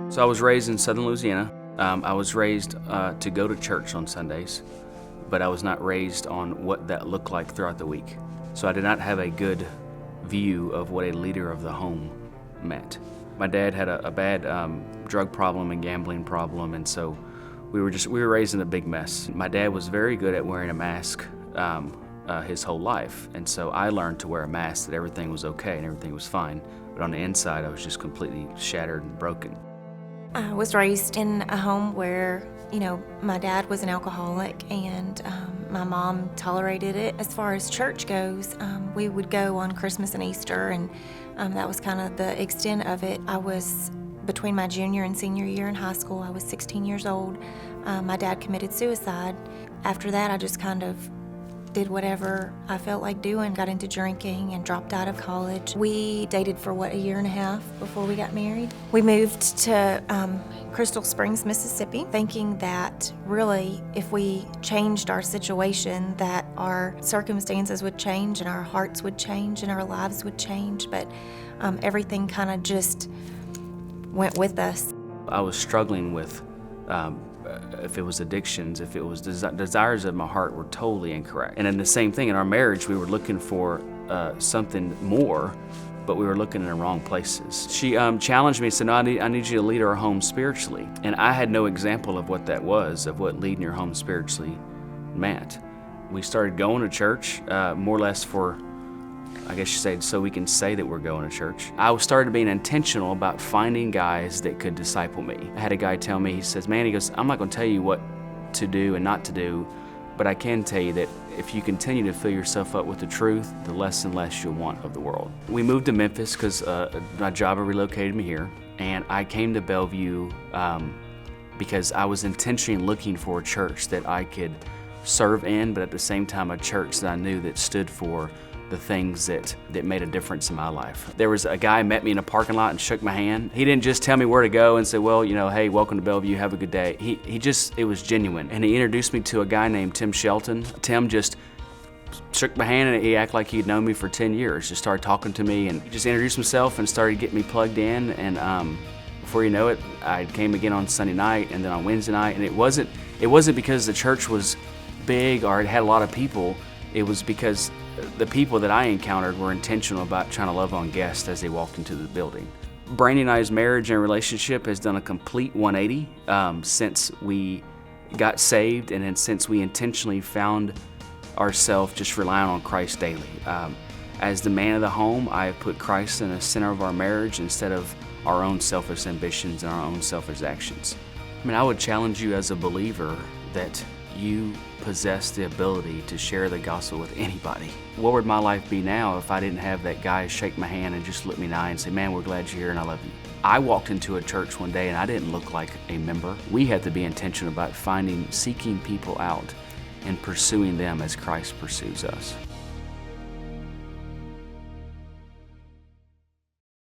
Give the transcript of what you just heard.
So I was raised in southern Louisiana. I was raised to go to church on Sundays, but I was not raised on what that looked like throughout the week. So I did not have a good view of what a leader of the home meant. My dad had a bad drug problem and gambling problem, and so we were raised in a big mess. My dad was very good at wearing a mask his whole life, and so I learned to wear a mask that everything was okay and everything was fine, but on the inside I was just completely shattered and broken. I was raised in a home where, my dad was an alcoholic and my mom tolerated it. As far as church goes, we would go on Christmas and Easter, and that was kind of the extent of it. I was, between my junior and senior year in high school, I was 16 years old. My dad committed suicide. After that, I just kind of did whatever I felt like doing, got into drinking and dropped out of college. We dated for a year and a half before we got married. We moved to Crystal Springs, Mississippi, thinking that really if we changed our situation that our circumstances would change and our hearts would change and our lives would change, but everything kind of just went with us. I was struggling with if it was addictions, if it was desires of my heart were totally incorrect. And then the same thing in our marriage, we were looking for something more, but we were looking in the wrong places. She challenged me and said, no, I need you to lead our home spiritually. And I had no example of what that was, of what leading your home spiritually meant. We started going to church more or less for, I guess you say, so we can say that we're going to church. I started being intentional about finding guys that could disciple me. I had a guy tell me, he says, man, he goes, I'm not going to tell you what to do and not to do, but I can tell you that if you continue to fill yourself up with the truth, the less and less you'll want of the world. We moved to Memphis because my job relocated me here, and I came to Bellevue because I was intentionally looking for a church that I could serve in, but at the same time a church that I knew that stood for the things that made a difference in my life. There was a guy met me in a parking lot and shook my hand. He didn't just tell me where to go and say, well, hey, welcome to Bellevue, have a good day. It was genuine. And he introduced me to a guy named Shelton. Tim just shook my hand and he acted like he'd known me for 10 years. Just started talking to me and he just introduced himself and started getting me plugged in. And before you know it, I came again on Sunday night and then on Wednesday night. And it wasn't because the church was big or it had a lot of people. It was because the people that I encountered were intentional about trying to love on guests as they walked into the building. Brandi and I's marriage and relationship has done a complete 180 since we got saved and then since we intentionally found ourselves just relying on Christ daily. As the man of the home, I have put Christ in the center of our marriage instead of our own selfish ambitions and our own selfish actions. I would challenge you as a believer that you possess the ability to share the gospel with anybody. What would my life be now if I didn't have that guy shake my hand and just look me in the eye and say, man, we're glad you're here and I love you. I walked into a church one day and I didn't look like a member. We had to be intentional about seeking people out and pursuing them as Christ pursues us.